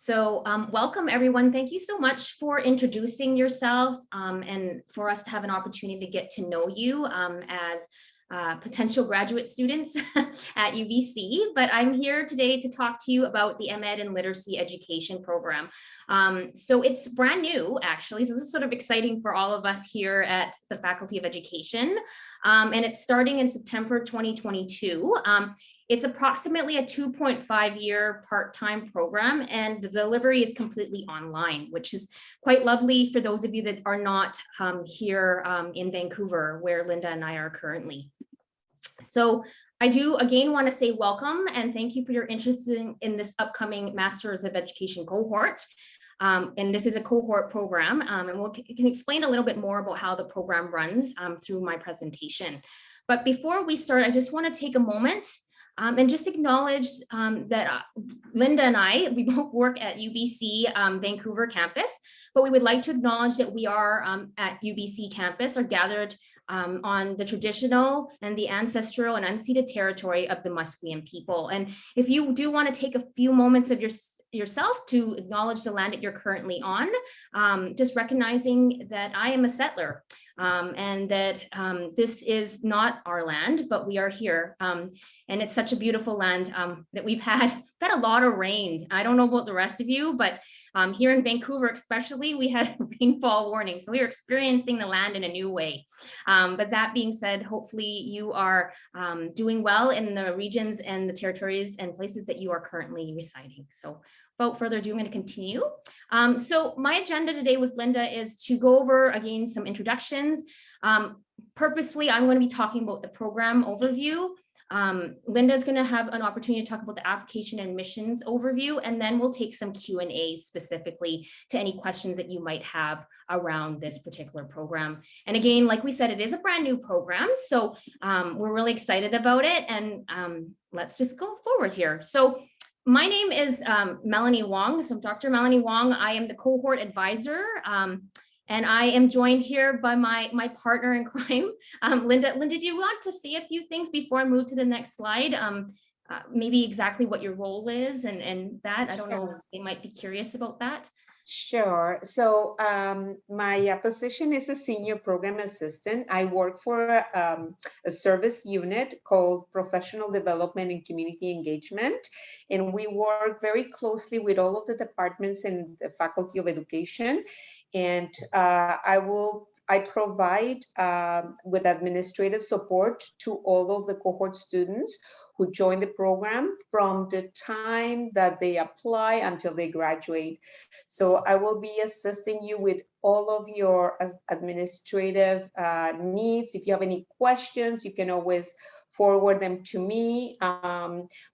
Welcome everyone. Thank you so much for introducing yourself and for us to have an opportunity to get to know you as potential graduate students at UBC. But I'm here today to talk to you about the MEd in Literacy Education program. So it's brand new, actually. So this is sort of exciting for all of us here at the Faculty of Education. And it's starting in September 2022. It's approximately a 2.5-year part-time program, and the delivery is completely online, which is quite lovely for those of you that are not here in Vancouver, where Linda and I are currently. So I do again want to say welcome and thank you for your interest in this upcoming Masters of Education cohort. And this is a cohort program, and we'll can explain a little bit more about how the program runs through my presentation. But before we start, I just want to take a moment and just acknowledge that Linda and we both work at UBC Vancouver campus, but we would like to acknowledge that we are at UBC campus are gathered on the traditional and the ancestral and unceded territory of the Musqueam people. And if you do want to take a few moments of yourself to acknowledge the land that you're currently on, just recognizing that I am a settler and that this is not our land, but we are here. And it's such a beautiful land that we've had a lot of rain. I don't know about the rest of you, but here in Vancouver especially, we had rainfall warning. So we are experiencing the land in a new way. But that being said, hopefully you are doing well in the regions and the territories and places that you are currently residing. So without further ado, I'm going to continue. So my agenda today with Linda is to go over again some introductions. Purposefully, I'm going to be talking about the program overview. Linda is going to have an opportunity to talk about the application and admissions overview, and then we'll take some Q&A specifically to any questions that you might have around this particular program. And again, like we said, it is a brand new program, so we're really excited about it, and let's just go forward here. So my name is Melanie Wong. So Dr. Melanie Wong. I am the cohort advisor. And I am joined here by my partner in crime, Linda. Linda, do you want to say a few things before I move to the next slide? Maybe exactly what your role is and that. I don't know, they might be curious about that. Sure. So my position is a senior program assistant. I work for a service unit called Professional Development and Community Engagement. And we work very closely with all of the departments in the Faculty of Education. And I provide with administrative support to all of the cohort students who join the program from the time that they apply until they graduate. So I will be assisting you with all of your administrative needs. If you have any questions, you can always forward them to me,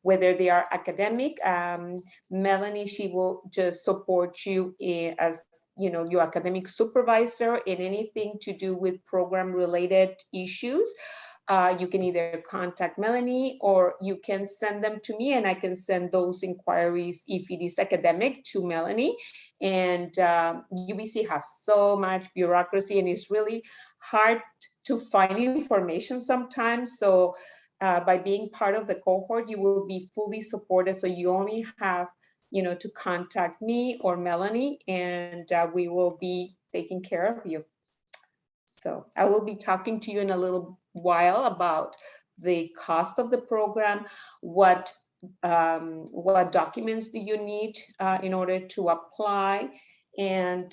whether they are academic. Melanie, she will just support you as your academic supervisor in anything to do with program related issues. You can either contact Melanie or you can send them to me and I can send those inquiries if it is academic to Melanie. And UBC has so much bureaucracy and it's really hard to find information sometimes. So by being part of the cohort, you will be fully supported. So you only have to contact me or Melanie and we will be taking care of you. So I will be talking to you in a little while about the cost of the program, what documents do you need in order to apply, and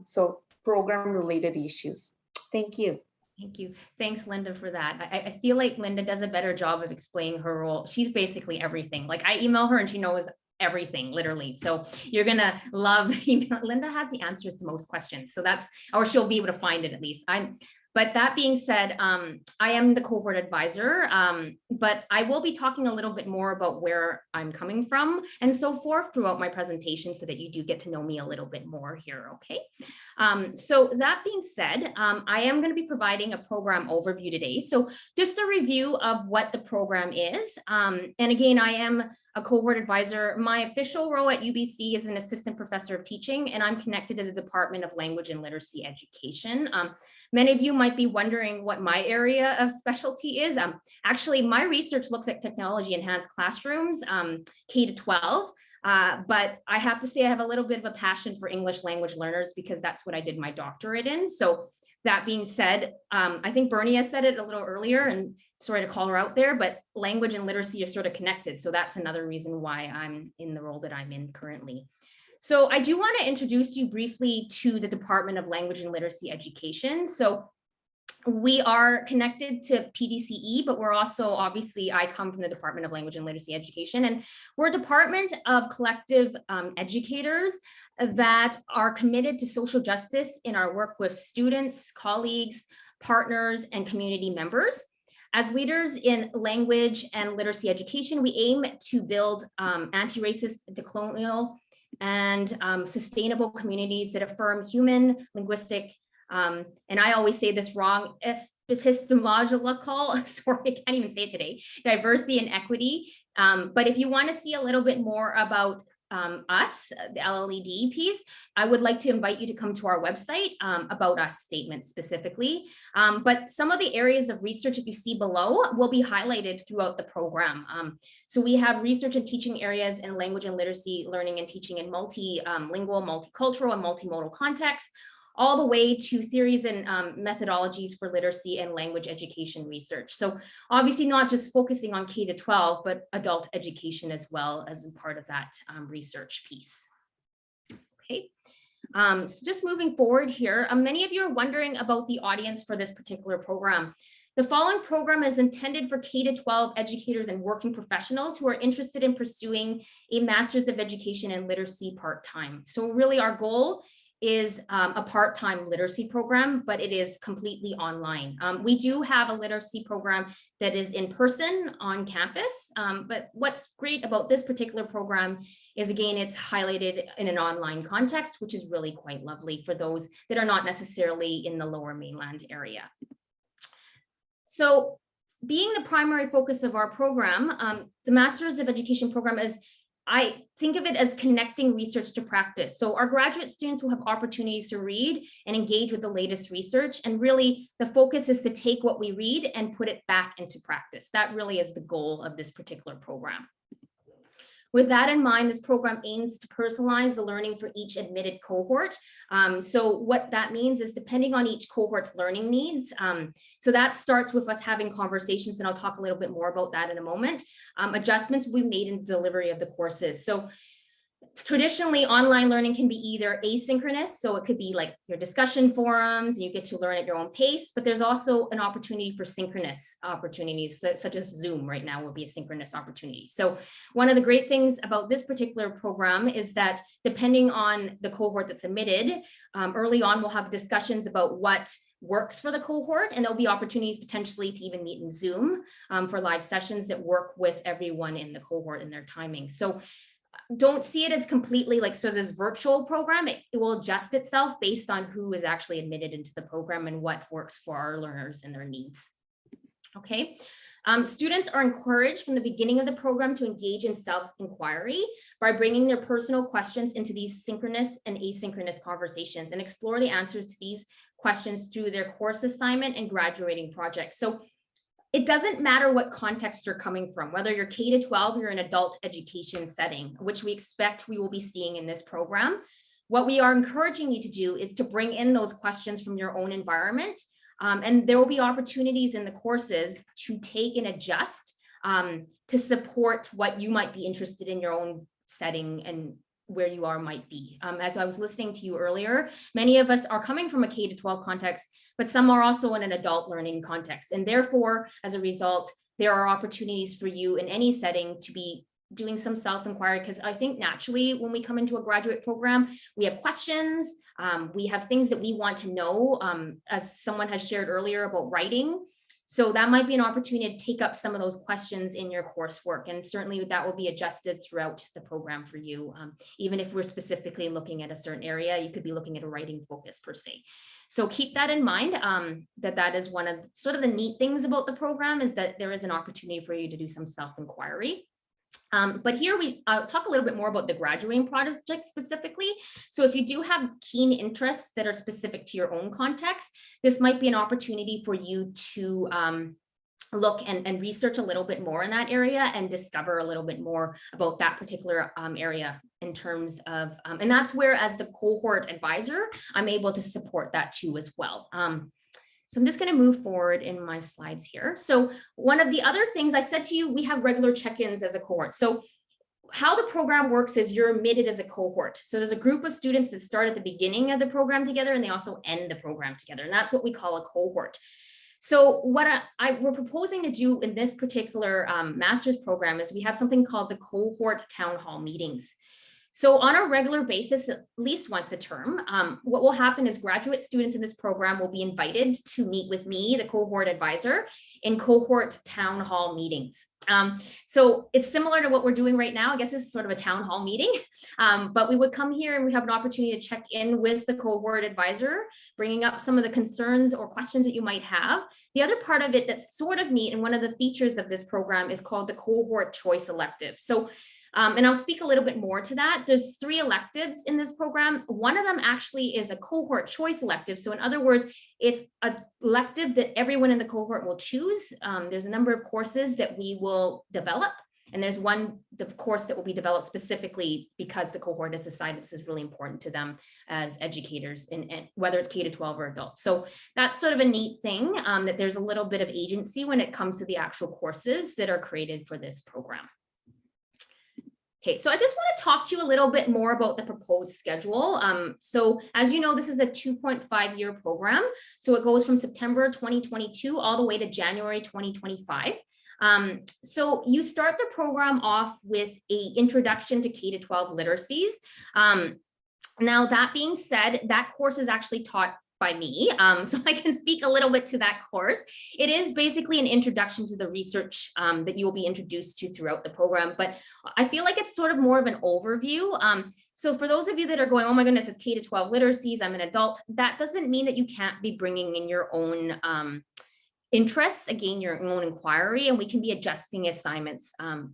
so program related issues. Thank you. Thank you. Thanks, Linda, for that. I feel like Linda does a better job of explaining her role. She's basically everything. Like I email her and she knows everything, literally. So you're gonna love email. Linda has the answers to most questions. So or she'll be able to find it at least. But that being said, I am the cohort advisor, but I will be talking a little bit more about where I'm coming from and so forth throughout my presentation so that you do get to know me a little bit more here, okay? So that being said, I am going to be providing a program overview today. So just a review of what the program is. And again, I am a cohort advisor. My official role at UBC is an assistant professor of teaching, and I'm connected to the Department of Language and Literacy Education. Many of you might be wondering what my area of specialty is. Actually, my research looks at technology enhanced classrooms, K-12. But I have to say I have a little bit of a passion for English language learners because that's what I did my doctorate in. So that being said, I think Bernie has said it a little earlier, and sorry to call her out there, but language and literacy are sort of connected. So that's another reason why I'm in the role that I'm in currently. So I do want to introduce you briefly to the Department of Language and Literacy Education. So we are connected to PDCE, but we're also, obviously, I come from the Department of Language and Literacy Education, and we're a department of collective educators that are committed to social justice in our work with students, colleagues, partners, and community members. As leaders in language and literacy education, we aim to build anti-racist, decolonial, and sustainable communities that affirm human, linguistic, and I always say this wrong, epistemological, sorry, I can't even say it today, diversity and equity. But if you want to see a little bit more about us, the LLED piece, I would like to invite you to come to our website, about us statement specifically. But some of the areas of research that you see below will be highlighted throughout the program. So we have research and teaching areas in language and literacy, learning and teaching in multilingual, multicultural, and multimodal contexts, all the way to theories and methodologies for literacy and language education research. So obviously not just focusing on K to 12, but adult education as well as part of that research piece. Okay, so just moving forward here, many of you are wondering about the audience for this particular program. The following program is intended for K to 12 educators and working professionals who are interested in pursuing a Master's of Education in Literacy part-time. So really our goal is a part-time literacy program, but it is completely online. We do have a literacy program that is in person on campus, but what's great about this particular program is, again, it's highlighted in an online context, which is really quite lovely for those that are not necessarily in the Lower Mainland area. So being the primary focus of our program, the Masters of Education program is, I think of it as connecting research to practice. So our graduate students will have opportunities to read and engage with the latest research. And really the focus is to take what we read and put it back into practice. That really is the goal of this particular program. With that in mind, this program aims to personalize the learning for each admitted cohort. So what that means is depending on each cohort's learning needs. So that starts with us having conversations, and I'll talk a little bit more about that in a moment. Adjustments we made in the delivery of the courses. So traditionally, online learning can be either asynchronous, so it could be like your discussion forums and you get to learn at your own pace, but there's also an opportunity for synchronous opportunities, such as Zoom right now would be a synchronous opportunity. So one of the great things about this particular program is that depending on the cohort that's admitted, early on we'll have discussions about what works for the cohort, and there'll be opportunities potentially to even meet in Zoom for live sessions that work with everyone in the cohort and their timing. So don't see it as completely like, so this virtual program, it will adjust itself based on who is actually admitted into the program and what works for our learners and their needs. Okay. Students are encouraged from the beginning of the program to engage in self-inquiry by bringing their personal questions into these synchronous and asynchronous conversations and explore the answers to these questions through their course assignment and graduating project. So it doesn't matter what context you're coming from, whether you're K to 12 or you're in adult education setting, which we expect we will be seeing in this program. What we are encouraging you to do is to bring in those questions from your own environment. And there will be opportunities in the courses to take and adjust to support what you might be interested in your own setting and where you are might be. As I was listening to you earlier, many of us are coming from a K to 12 context, but some are also in an adult learning context. And therefore, as a result, there are opportunities for you in any setting to be doing some self-inquiry, because I think naturally when we come into a graduate program, we have questions, we have things that we want to know, as someone has shared earlier about writing. So that might be an opportunity to take up some of those questions in your coursework, and certainly that will be adjusted throughout the program for you. Even if we're specifically looking at a certain area, you could be looking at a writing focus per se. So keep that in mind, that is one of sort of the neat things about the program, is that there is an opportunity for you to do some self-inquiry. But here we talk a little bit more about the graduating project specifically. So if you do have keen interests that are specific to your own context, this might be an opportunity for you to look and research a little bit more in that area and discover a little bit more about that particular area in terms of, and that's where as the cohort advisor, I'm able to support that too as well. So I'm just going to move forward in my slides here. So one of the other things I said to you, we have regular check-ins as a cohort. So how the program works is you're admitted as a cohort. So there's a group of students that start at the beginning of the program together, and they also end the program together. And that's what we call a cohort. So what we're proposing to do in this particular master's program is we have something called the cohort town hall meetings. So on a regular basis, at least once a term, what will happen is graduate students in this program will be invited to meet with me, the cohort advisor, in cohort town hall meetings. So it's similar to what we're doing right now. I guess this is sort of a town hall meeting, but we would come here and we have an opportunity to check in with the cohort advisor, bringing up some of the concerns or questions that you might have. The other part of it that's sort of neat, and one of the features of this program is called the cohort choice elective. So and I'll speak a little bit more to that. There's 3 electives in this program. One of them actually is a cohort choice elective. So in other words, it's an elective that everyone in the cohort will choose. There's a number of courses that we will develop. And there's one course that will be developed specifically because the cohort has decided this is really important to them as educators, and whether it's K-12 or adults. So that's sort of a neat thing, that there's a little bit of agency when it comes to the actual courses that are created for this program. Okay, so I just want to talk to you a little bit more about the proposed schedule. So as you know, this is a 2.5-year program. So it goes from September 2022 all the way to January 2025. So you start the program off with an introduction to K-12 literacies. Now, that being said, that course is actually taught by me, so I can speak a little bit to that course. It is basically an introduction to the research that you will be introduced to throughout the program, but I feel like it's sort of more of an overview. So for those of you that are going, oh my goodness, it's K-12 literacies, I'm an adult, that doesn't mean that you can't be bringing in your own interests, again, your own inquiry, and we can be adjusting assignments.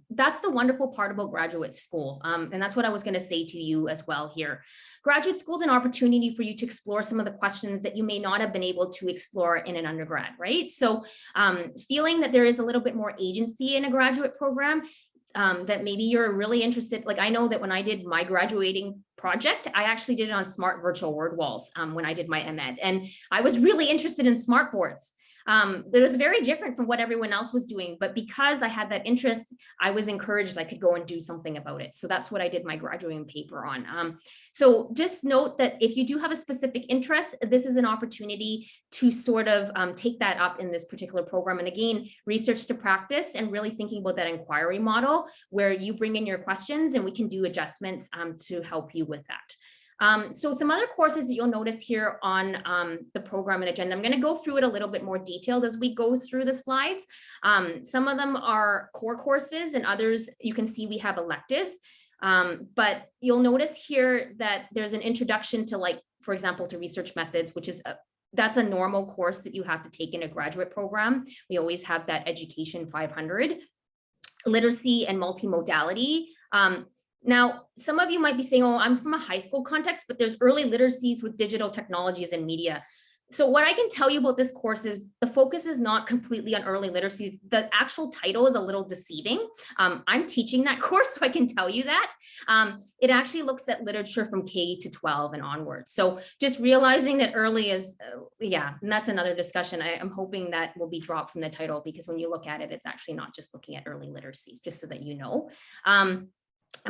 That's the wonderful part about graduate school. And that's what I was going to say to you as well here. Graduate school is an opportunity for you to explore some of the questions that you may not have been able to explore in an undergrad, right? So feeling that there is a little bit more agency in a graduate program, that maybe you're really interested. Like I know that when I did my graduating project, I actually did it on smart virtual word walls when I did my MEd, and I was really interested in smart boards. It was very different from what everyone else was doing, but because I had that interest, I was encouraged I could go and do something about it. So that's what I did my graduating paper on. So just note that if you do have a specific interest, this is an opportunity to sort of take that up in this particular program. And again, research to practice and really thinking about that inquiry model where you bring in your questions and we can do adjustments to help you with that. So some other courses that you'll notice here on the program and agenda, I'm going to go through it a little bit more detailed as we go through the slides. Some of them are core courses and others you can see we have electives. But you'll notice here that there's an introduction to, like, for example, to research methods, which is that's a normal course that you have to take in a graduate program. We always have that education 500, literacy and multimodality. Now, some of you might be saying, oh, I'm from a high school context, but there's early literacies with digital technologies and media. So what I can tell you about this course is the focus is not completely on early literacy. The actual title is a little deceiving. I'm teaching that course, so I can tell you that. It actually looks at literature from K-12 and onwards. So just realizing that early is, yeah, and that's another discussion. I'm hoping that will be dropped from the title, because when you look at it, it's actually not just looking at early literacies, just so that you know.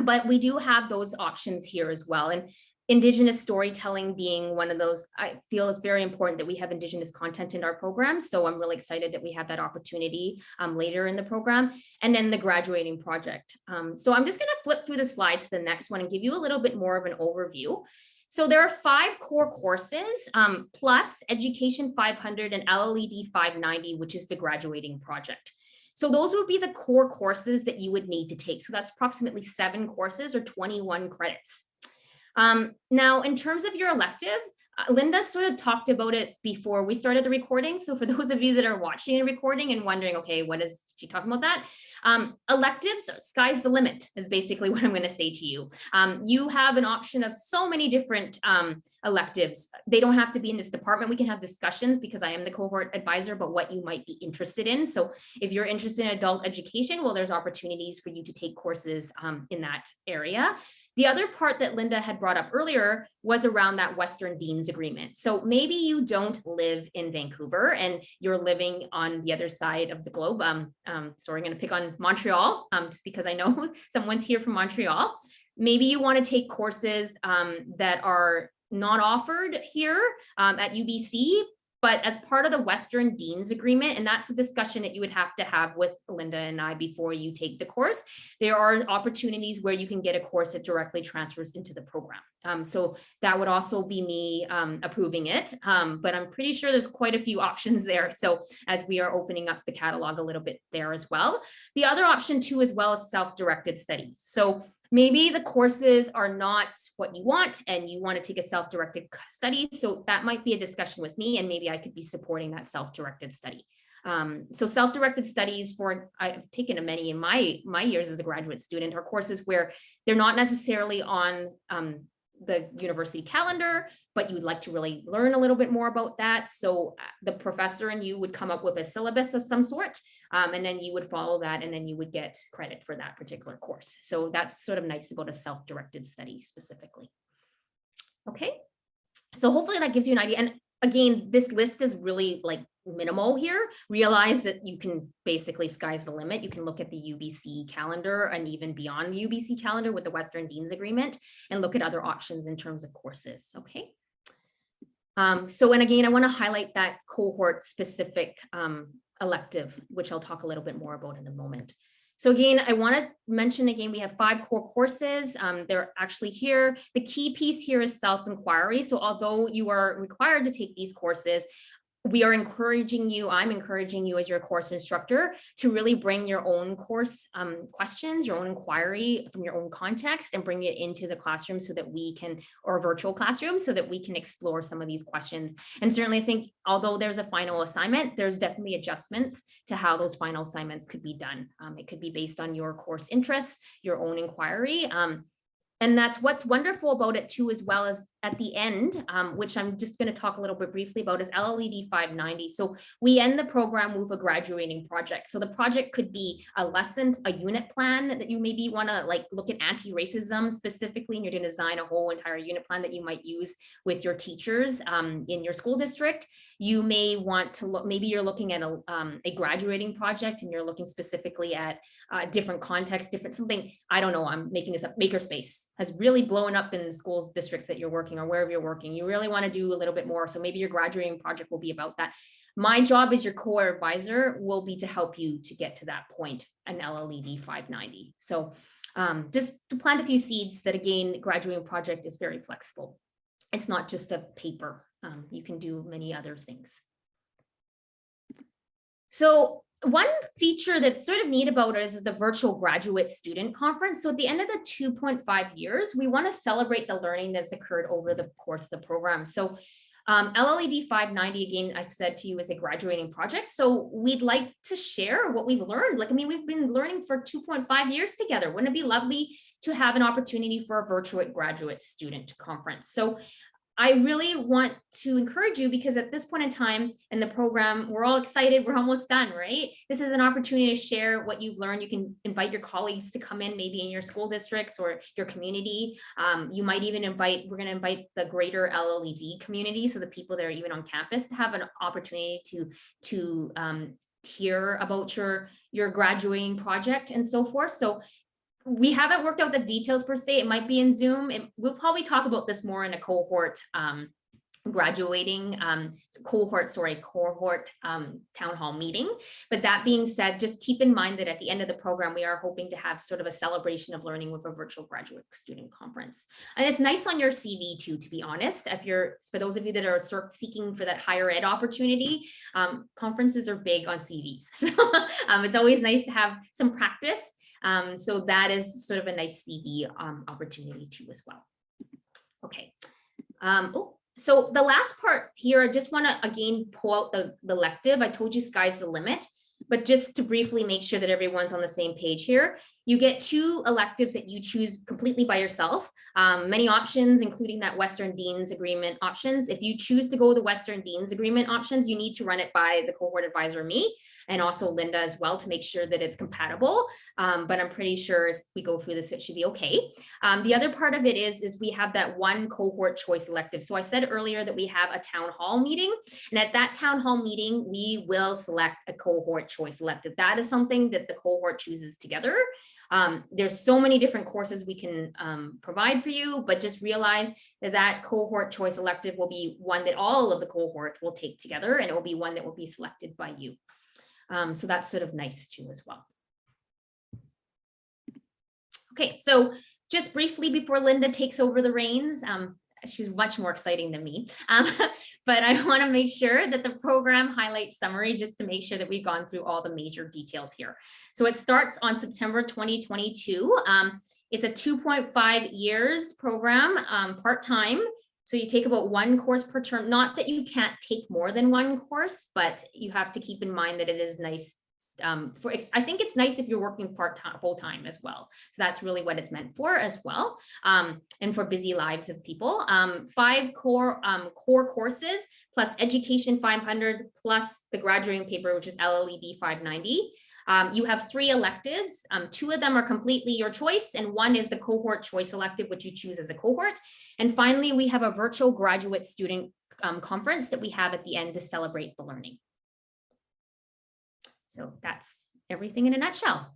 But we do have those options here as well. And Indigenous storytelling being one of those, I feel it's very important that we have Indigenous content in our program. So I'm really excited that we have that opportunity later in the program. And then the graduating project. So I'm just going to flip through the slides to the next one and give you a little bit more of an overview. So there are 5 core courses, plus Education 500 and LLED 590, which is the graduating project. So those would be the core courses that you would need to take. So that's approximately 7 courses or 21 credits. Now, in terms of your elective, Linda sort of talked about it before we started the recording. So for those of you that are watching a recording and wondering, okay, what is she talking about that? Electives, sky's the limit is basically what I'm going to say to you. You have an option of so many different electives. They don't have to be in this department. We can have discussions because I am the cohort advisor about what you might be interested in. So if you're interested in adult education, well, there's opportunities for you to take courses in that area. The other part that Linda had brought up earlier was around that Western Dean's Agreement. So maybe you don't live in Vancouver and you're living on the other side of the globe. Sorry, I'm going to pick on Montreal just because I know someone's here from Montreal. Maybe you want to take courses that are not offered here at UBC, but as part of the Western Dean's Agreement, and that's a discussion that you would have to have with Linda and I before you take the course, there are opportunities where you can get a course that directly transfers into the program. So that would also be me approving it, but I'm pretty sure there's quite a few options there. So as we are opening up the catalog a little bit there as well. The other option too, as well, is self-directed studies. So maybe the courses are not what you want and you want to take a self-directed study. So that might be a discussion with me and maybe I could be supporting that self-directed study. So self-directed studies I've taken many in my years as a graduate student are courses where they're not necessarily on the university calendar, but you'd like to really learn a little bit more about that. So the professor and you would come up with a syllabus of some sort, and then you would follow that, and then you would get credit for that particular course. So that's sort of nice about a self-directed study specifically. Okay, so hopefully that gives you an idea. And again, this list is really like minimal here. Realize that you can basically, sky's the limit. You can look at the UBC calendar and even beyond the UBC calendar with the Western Dean's Agreement and look at other options in terms of courses. Okay. So, and again, I want to highlight that cohort specific elective, which I'll talk a little bit more about in a moment. So again, I want to mention again, we have 5 core courses. They're actually here. The key piece here is self-inquiry. So although you are required to take these courses, I'm encouraging you as your course instructor to really bring your own course questions, your own inquiry from your own context and bring it into the classroom so that we can, or virtual classroom, so that we can explore some of these questions. And certainly I think although there's a final assignment, there's definitely adjustments to how those final assignments could be done. It could be based on your course interests, your own inquiry. And that's what's wonderful about it too, as well as at the end, which I'm just going to talk a little bit briefly about, is LLED 590. So we end the program with a graduating project. So the project could be a lesson, a unit plan that you maybe want to like look at anti-racism specifically, and you're going to design a whole entire unit plan that you might use with your teachers in your school district. You may want to look, maybe you're looking at a graduating project and you're looking specifically at different contexts, different something, I don't know, I'm making this up. Makerspace has really blown up in the schools districts that you're working or wherever you're working. You really want to do a little bit more. So maybe your graduating project will be about that. My job as your core advisor will be to help you to get to that point, an LLED 590. So just to plant a few seeds that, again, graduating project is very flexible. It's not just a paper. You can do many other things. So one feature that's sort of neat about it is the virtual graduate student conference. So at the end of the 2.5 years, we want to celebrate the learning that's occurred over the course of the program. So LLED 590, again, I've said to you, is a graduating project. So we'd like to share what we've learned. Like, I mean, we've been learning for 2.5 years together. Wouldn't it be lovely to have an opportunity for a virtual graduate student conference? So I really want to encourage you, because at this point in time in the program, we're all excited. We're almost done, right? This is an opportunity to share what you've learned. You can invite your colleagues to come in, maybe in your school districts or your community. You might even we're going to invite the greater LLED community. So the people that are even on campus to have an opportunity to hear about your graduating project and so forth. So we haven't worked out the details per se. It might be in Zoom. We'll probably talk about this more in a cohort cohort town hall meeting. But that being said, just keep in mind that at the end of the program, we are hoping to have sort of a celebration of learning with a virtual graduate student conference. And it's nice on your CV too, to be honest. For those of you that are sort of seeking for that higher ed opportunity, conferences are big on CVs. So it's always nice to have some practice. So that is sort of a nice CV opportunity too as well. Okay. So the last part here, I just want to again pull out the elective. I told you sky's the limit, but just to briefly make sure that everyone's on the same page here, you get 2 electives that you choose completely by yourself. Many options, including that Western Dean's Agreement options. If you choose to go the Western Dean's Agreement options, you need to run it by the cohort advisor, me, and also Linda as well, to make sure that it's compatible. But I'm pretty sure if we go through this, it should be okay. The other part of it is we have that one cohort choice elective. So I said earlier that we have a town hall meeting, and at that town hall meeting, we will select a cohort choice elective. That is something that the cohort chooses together. There's so many different courses we can provide for you, but just realize that that cohort choice elective will be one that all of the cohort will take together, and it will be one that will be selected by you. So that's sort of nice too as well. Okay, so just briefly before Linda takes over the reins, she's much more exciting than me, but I want to make sure that the program highlights summary just to make sure that we've gone through all the major details here. So it starts on September 2022. It's a 2.5 years program, part-time. So you take about 1 course per term. Not that you can't take more than 1 course, but you have to keep in mind that it is nice. I think it's nice if you're working part-time, full-time as well. So that's really what it's meant for as well. And for busy lives of people. 5 core courses plus education 500 plus the graduating paper, which is LLED 590. You have 3 electives. 2 of them are completely your choice, and 1 is the cohort choice elective, which you choose as a cohort. And finally, we have a virtual graduate student conference that we have at the end to celebrate the learning. So that's everything in a nutshell.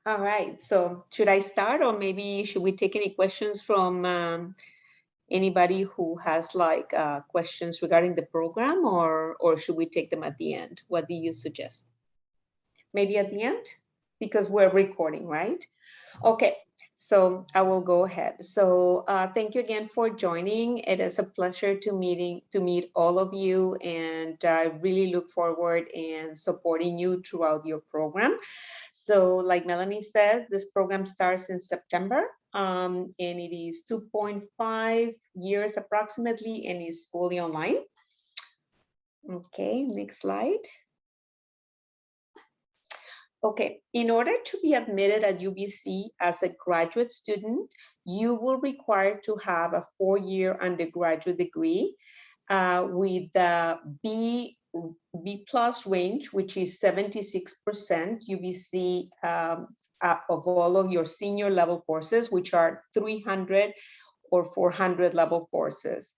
All right, so should I start, or maybe should we take any questions from anybody who has like questions regarding the program, or should we take them at the end? What do you suggest? Maybe at the end, because we're recording, right? Okay, so I will go ahead. So thank you again for joining. It is a pleasure to meet all of you, and I really look forward in supporting you throughout your program. So like Melanie says, this program starts in September, and it is 2.5 years approximately, and is fully online. Okay, next slide. Okay, in order to be admitted at UBC as a graduate student, you will require to have a 4-year undergraduate degree with the B plus range, which is 76% UBC of all of your senior level courses, which are 300 or 400 level courses.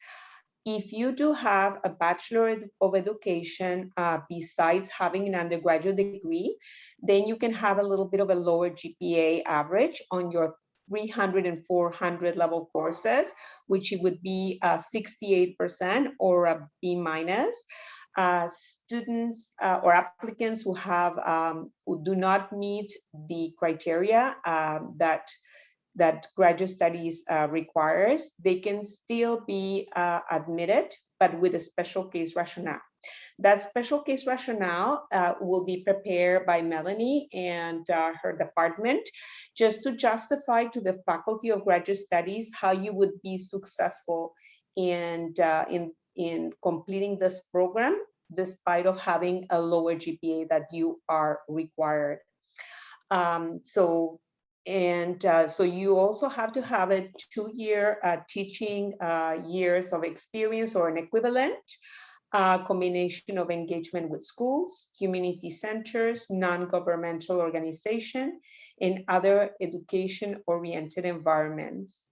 If you do have a Bachelor of Education besides having an undergraduate degree, then you can have a little bit of a lower GPA average on your 300 and 400 level courses, which it would be 68% or a B minus. Students or applicants who have who do not meet the criteria that graduate studies requires, they can still be admitted, but with a special case rationale. That special case rationale will be prepared by Melanie and her department, just to justify to the Faculty of Graduate Studies how you would be successful in completing this program, despite of having a lower GPA that you are required. So you also have to have a 2-year teaching years of experience or an equivalent, combination of engagement with schools, community centers, non-governmental organization, and other education-oriented environments.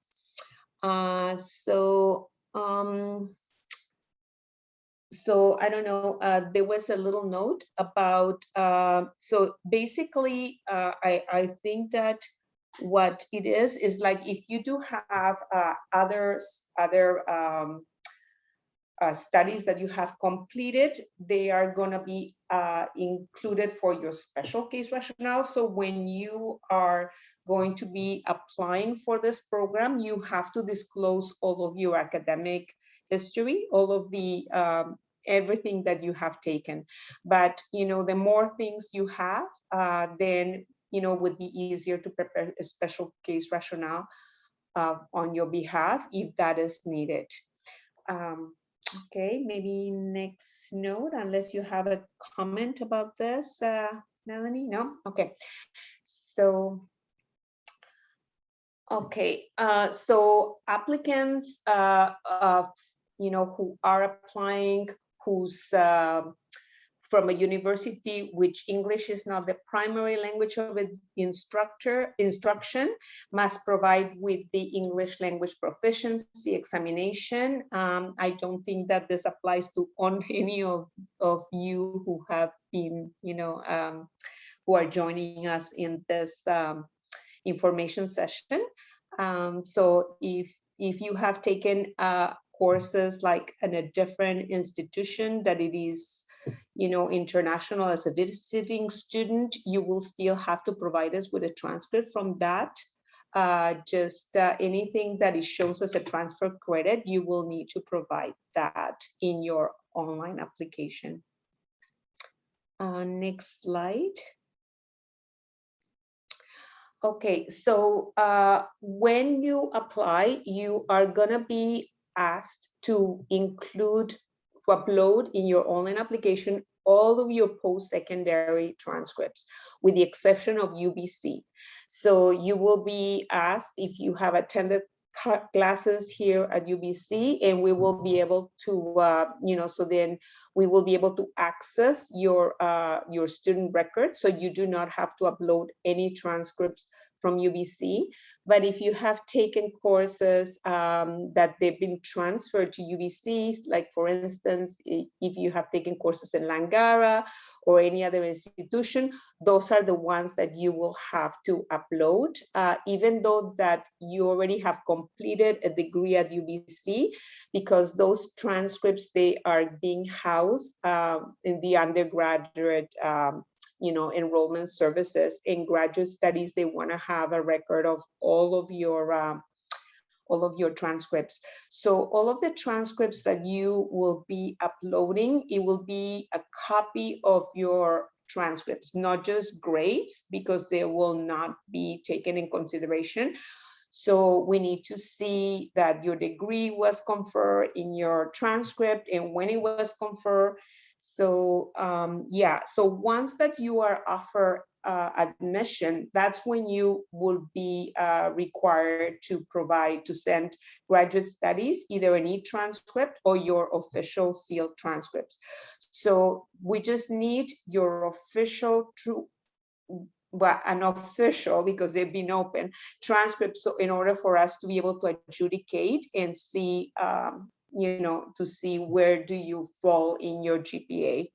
So I don't know, there was a little note about, so basically, I think that what it is like if you do have other studies that you have completed, they are going to be included for your special case rationale. So when you are going to be applying for this program, you have to disclose all of your academic history, all of the everything that you have taken. But you know, the more things you have, then would be easier to prepare a special case rationale on your behalf if that is needed. Okay, maybe next note, unless you have a comment about this, Melanie, no? Okay, so, okay, so applicants, who are applying, who's from a university which English is not the primary language of instruction, must provide with the English language proficiency examination. I don't think that this applies to any of you who have been, who are joining us in this information session. So if you have taken courses like in a different institution that it is international as a visiting student, you will still have to provide us with a transcript from that. Just anything that it shows as a transfer credit, you will need to provide that in your online application. Next slide. Okay, so when you apply, you are gonna be asked to upload in your online application all of your post-secondary transcripts, with the exception of UBC. So you will be asked if you have attended classes here at UBC, and we will be able to, so then we will be able to access your student record. So you do not have to upload any transcripts from UBC. But if you have taken courses that they've been transferred to UBC, like for instance, if you have taken courses in Langara or any other institution, those are the ones that you will have to upload, even though that you already have completed a degree at UBC, because those transcripts, they are being housed in the undergraduate enrollment services. In graduate studies, they want to have a record of all of your transcripts. So all of the transcripts that you will be uploading, it will be a copy of your transcripts, not just grades, because they will not be taken in consideration. So we need to see that your degree was conferred in your transcript and when it was conferred. So yeah, so once that you are offered admission, that's when you will be required to send graduate studies, either an e-transcript or your official sealed transcripts. So we just need your official because they've been open transcripts, so in order for us to be able to adjudicate and see to see where do you fall in your GPA.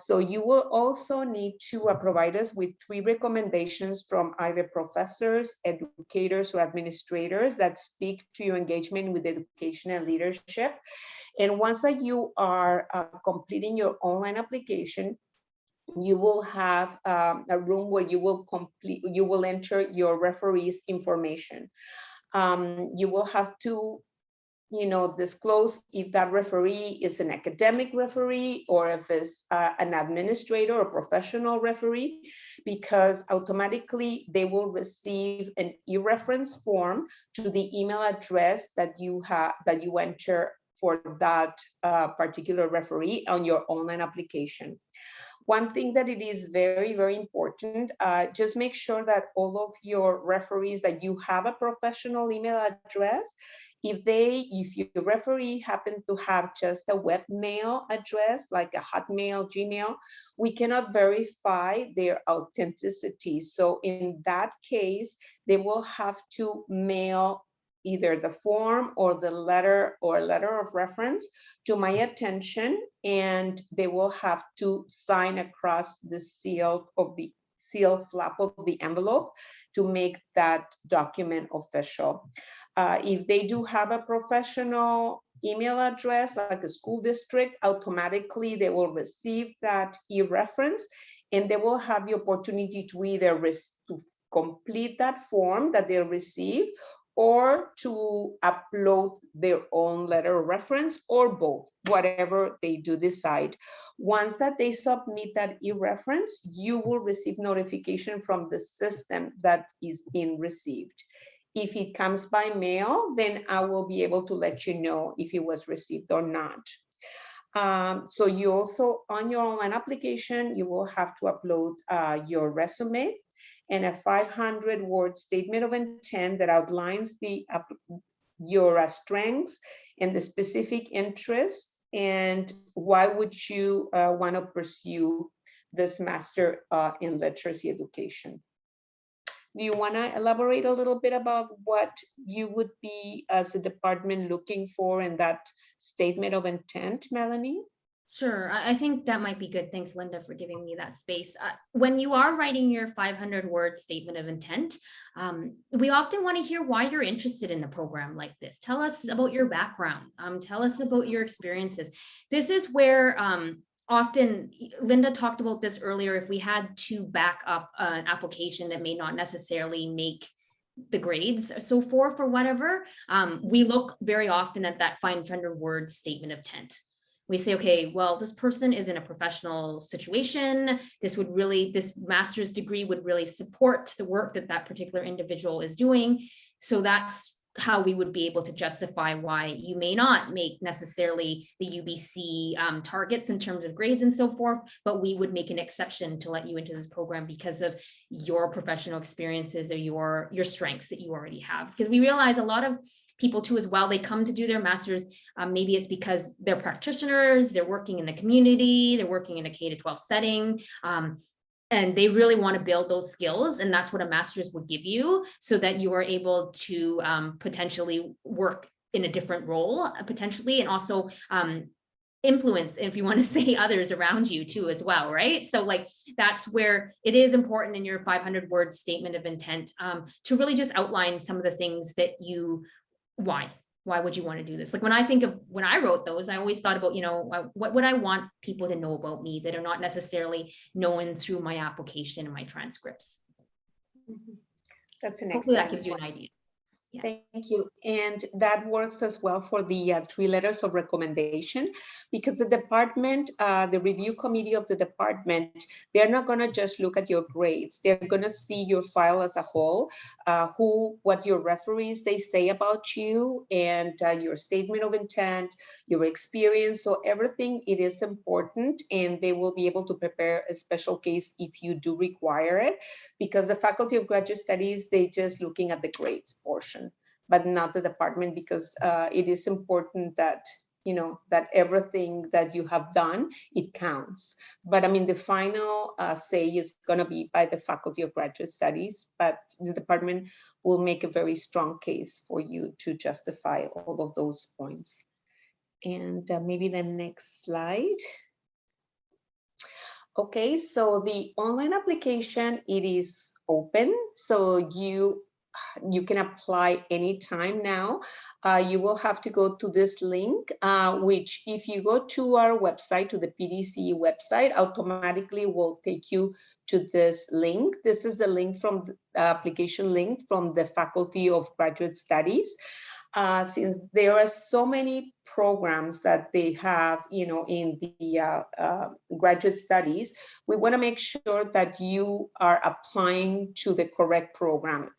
So you will also need to provide us with 3 recommendations from either professors, educators, or administrators that speak to your engagement with education and leadership. And once that you are completing your online application, you will have a room where you will enter your referee's information. You will have to disclose if that referee is an academic referee or if it's an administrator or professional referee, because automatically they will receive an e-reference form to the email address that you enter for that particular referee on your online application. One thing that it is very, very important, just make sure that all of your referees, that you have a professional email address. If your referee happen to have just a webmail address, like a Hotmail, Gmail, we cannot verify their authenticity. So in that case, they will have to mail either the form or the letter or a letter of reference to my attention, and they will have to sign across the seal flap of the envelope to make that document official. If they do have a professional email address, like a school district, automatically they will receive that e-reference, and they will have the opportunity to either to complete that form that they'll receive, or to upload their own letter of reference, or both, whatever they do decide. Once that they submit that e-reference, you will receive notification from the system that is being received. If it comes by mail, then I will be able to let you know if it was received or not. So you also, on your online application, you will have to upload your resume and a 500-word statement of intent that outlines your strengths and the specific interests, and why would you want to pursue this master in literacy education. Do you want to elaborate a little bit about what you would be as a department looking for in that statement of intent, Melanie? Sure, I think that might be good. Thanks, Linda, for giving me that space. When you are writing your 500-word statement of intent, we often want to hear why you're interested in a program like this. Tell us about your background. Tell us about your experiences. This is where often, Linda talked about this earlier, if we had to back up an application that may not necessarily make the grades so for whatever, we look very often at that 500-word statement of intent. We say, okay, well, this person is in a professional situation. This master's degree would really support the work that that particular individual is doing. So that's how we would be able to justify why you may not make necessarily the UBC targets in terms of grades and so forth, but we would make an exception to let you into this program because of your professional experiences or your strengths that you already have. Because we realize a lot of people too as well, they come to do their master's, maybe it's because they're practitioners, they're working in the community, they're working in a K-12 setting, and they really want to build those skills, and that's what a master's would give you, so that you are able to potentially work in a different role, potentially, and also influence, if you want to say, others around you too as well, right? So like that's where it is important in your 500-word statement of intent to really just outline some of the things that you, why would you want to do this? Like when I wrote those, I always thought about, what would I want people to know about me that are not necessarily known through my application and my transcripts. That's an Hopefully excellent that gives you an idea. Yeah. Thank you. And that works as well for the 3 letters of recommendation, because the department, the review committee of the department, they're not going to just look at your grades. They're going to see your file as a whole, what your referees they say about you, and your statement of intent, your experience. So everything, it is important, and they will be able to prepare a special case if you do require it, because the Faculty of Graduate Studies, they just looking at the grades portion, but not the department, because it is important that that everything that you have done, it counts. But I mean, the final say is going to be by the Faculty of Graduate Studies, but the department will make a very strong case for you to justify all of those points. And maybe the next slide. Okay, so the online application, it is open, so you can apply anytime now. You will have to go to this link, which if you go to our website, to the PDC website, automatically will take you to this link. This is the link from the application link from the Faculty of Graduate Studies. Since there are so many programs that they have, in the graduate studies, we want to make sure that you are applying to the correct program,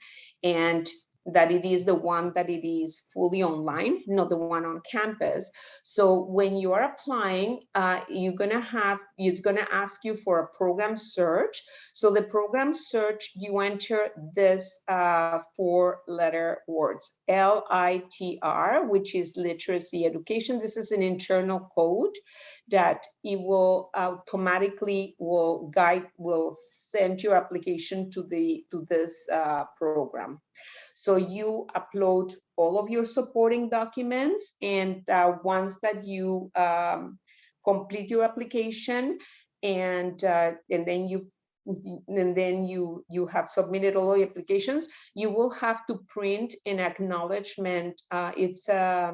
and that it is the one that it is fully online, not the one on campus. So when you are applying, it's gonna ask you for a program search. So the program search, you enter this 4-letter words, LITR, which is literacy education. This is an internal code that it will automatically will send your application to this program. So you upload all of your supporting documents, and once that you complete your application, and then you have submitted all the applications, you will have to print an acknowledgement. It's a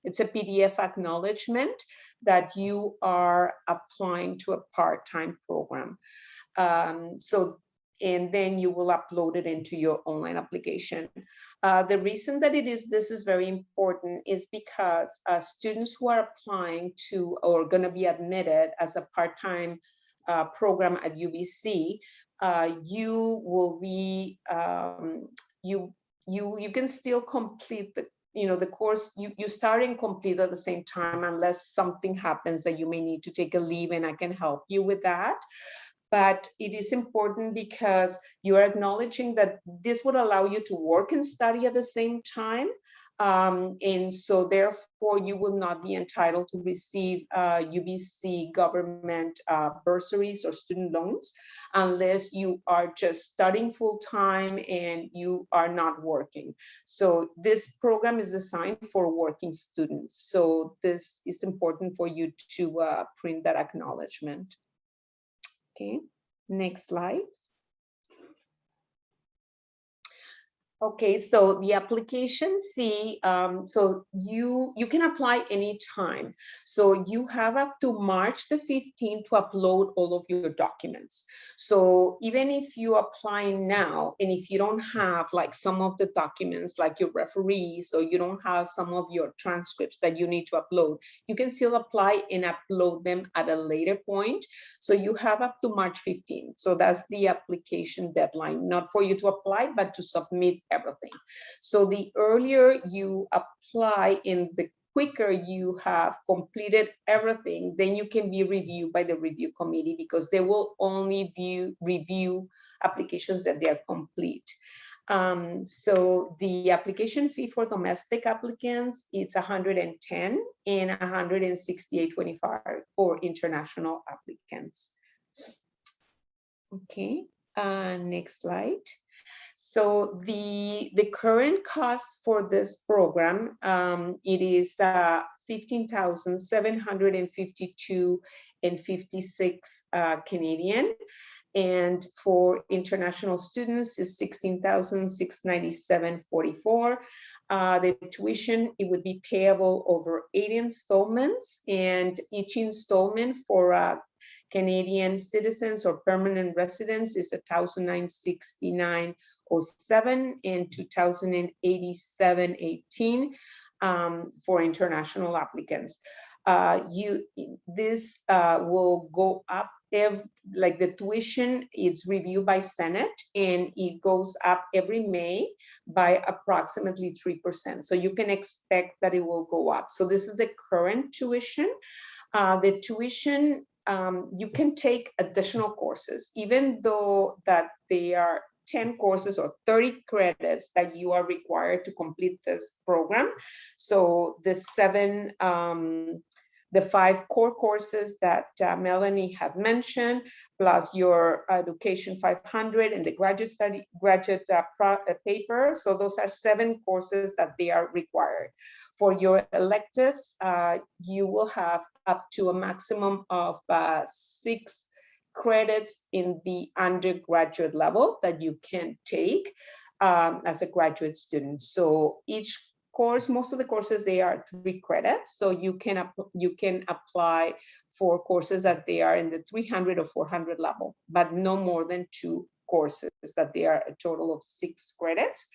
PDF acknowledgement that you are applying to a part-time program. So and then you will upload it into your online application. The reason that this is very important is because students who are applying to or going to be admitted as a part-time program at UBC, you will be you can still complete the course. You start and complete at the same time unless something happens that you may need to take a leave, and I can help you with that. But it is important because you are acknowledging that this would allow you to work and study at the same time. And so therefore you will not be entitled to receive UBC government bursaries or student loans unless you are just studying full time and you are not working. So this program is designed for working students. So this is important for you to print that acknowledgement. Okay, next slide. Okay, so the application fee, so you can apply anytime. So you have up to March the 15th to upload all of your documents. So even if you apply now, and if you don't have like some of the documents like your referees, or you don't have some of your transcripts that you need to upload, you can still apply and upload them at a later point. So you have up to March 15th. So that's the application deadline, not for you to apply, but to submit everything. So the earlier you apply and the quicker you have completed everything, then you can be reviewed by the review committee, because they will only review applications that they are complete. So the application fee for domestic applicants, it's $110 and $168.25 for international applicants. Okay, next slide. So the current cost for this program, it is $15,752.56 Canadian, and for international students is $16,697.44. The tuition, it would be payable over 8 installments, and each installment for Canadian citizens or permanent residents is $1,969.07 and $2,087.18 for international applicants. This will go up if, like, the tuition is reviewed by Senate, and it goes up every May by approximately 3%. So you can expect that it will go up. So this is the current tuition. The tuition, you can take additional courses, even though that they are 10 courses or 30 credits that you are required to complete this program. So the 5 core courses that Melanie had mentioned, plus your Education 500 and the graduate paper. So those are 7 courses that they are required. For your electives, you will have up to a maximum of 6 credits in the undergraduate level that you can take as a graduate student. So each course, most of the courses, they are 3 credits. So you can apply for courses that they are in the 300 or 400 level, but no more than 2 courses that they are a total of 6 credits.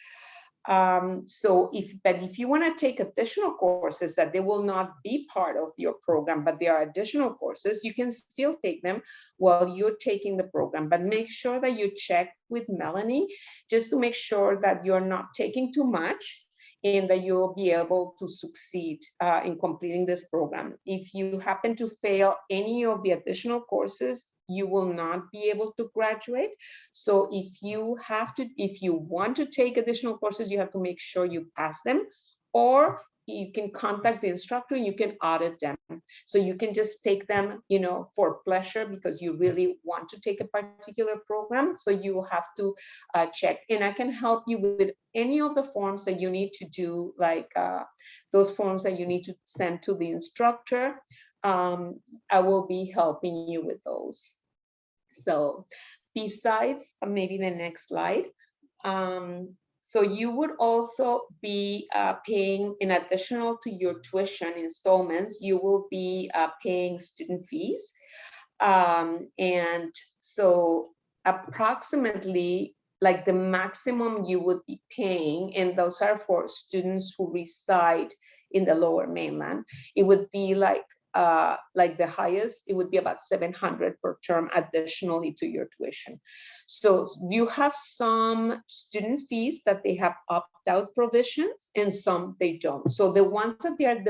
So if you want to take additional courses that they will not be part of your program, but they are additional courses, you can still take them while you're taking the program. But make sure that you check with Melanie just to make sure that you're not taking too much, and that you'll be able to succeed in completing this program. If you happen to fail any of the additional courses, you will not be able to graduate. So if you want to take additional courses, you have to make sure you pass them, or you can contact the instructor and you can audit them. So you can just take them, for pleasure, because you really want to take a particular program. So you will have to check, and I can help you with any of the forms that you need to do, like those forms that you need to send to the instructor. I will be helping you with those. So besides, maybe the next slide. So you would also be paying, in additional to your tuition installments, you will be paying student fees. And so approximately like the maximum you would be paying, and those are for students who reside in the lower mainland, it would be like the highest, it would be about 700 per term additionally to your tuition. So you have some student fees that they have opt-out provisions and some they don't. So the ones that they are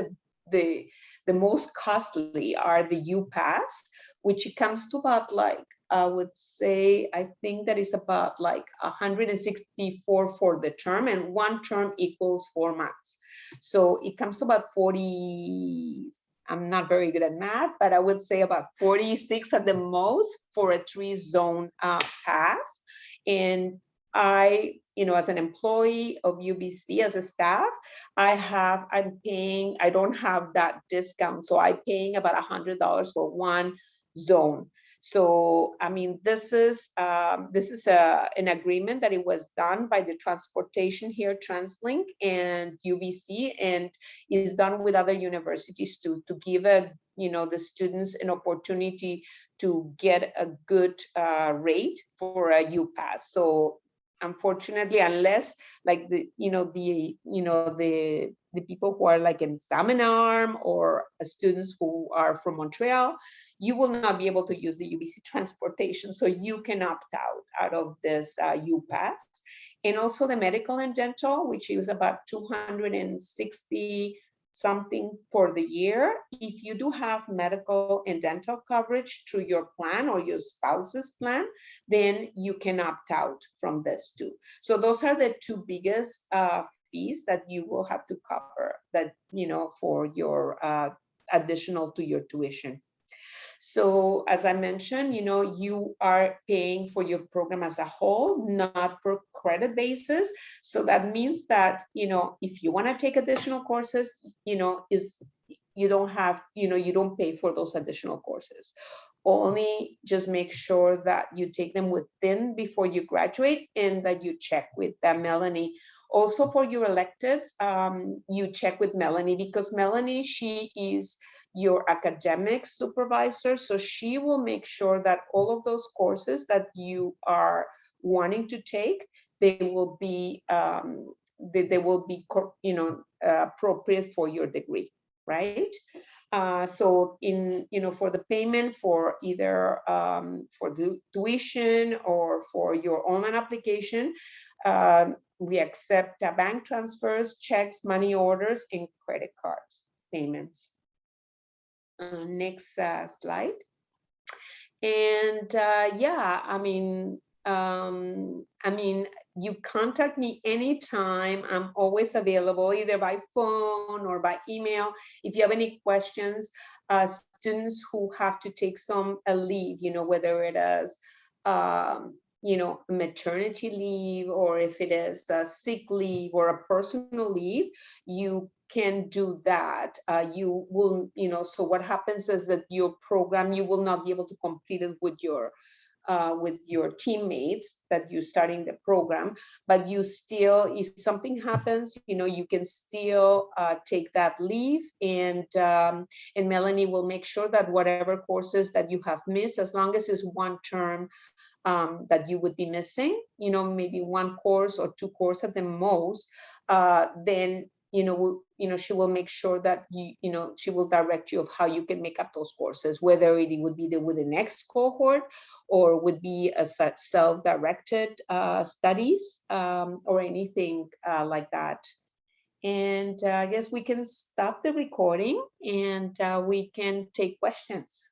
the most costly are the UPass, which it comes to about like, I would say, I think that is about like 164 for the term, and one term equals 4 months. So it comes to about 40, I'm not very good at math, but I would say about 46 at the most for a 3-zone pass. And I, as an employee of UBC, as a staff, I'm paying, I don't have that discount. So I'm paying about $100 for one zone. So, I mean, this is an agreement that it was done by the transportation here, TransLink and UBC, and is done with other universities to give the students an opportunity to get a good rate for a UPass. So unfortunately, unless like the people who are like in Salmon Arm or students who are from Montreal, you will not be able to use the UBC transportation. So you can opt out of this UPass. And also the medical and dental, which is about 260 something for the year. If you do have medical and dental coverage through your plan or your spouse's plan, then you can opt out from this too. So those are the two biggest fees that you will have to cover, that for your additional to your tuition. So as I mentioned, you are paying for your program as a whole, not per credit basis. So that means that, if you want to take additional courses, you don't pay for those additional courses. Only just make sure that you take them within before you graduate, and that you check with Melanie. Also for your electives, you check with Melanie, because Melanie, she is your academic supervisor. So she will make sure that all of those courses that you are wanting to take, they will be appropriate for your degree, right? So for the payment for either for the tuition or for your online application, we accept bank transfers, checks, money orders, and credit cards payments. Next slide. And yeah, I mean, you contact me anytime. I'm always available, either by phone or by email. If you have any questions, students who have to take a leave, whether it is, maternity leave, or if it is a sick leave or a personal leave, you can do that. You will, so what happens is that your program, you will not be able to complete it with your teammates that you're starting the program, but you still, if something happens, you can still take that leave, and Melanie will make sure that whatever courses that you have missed, as long as it's one term that you would be missing, maybe one course or two courses at the most, then she will make sure that she will direct you of how you can make up those courses, whether it would be with the next cohort, or would be a self-directed studies, or anything like that. And I guess we can stop the recording, and we can take questions.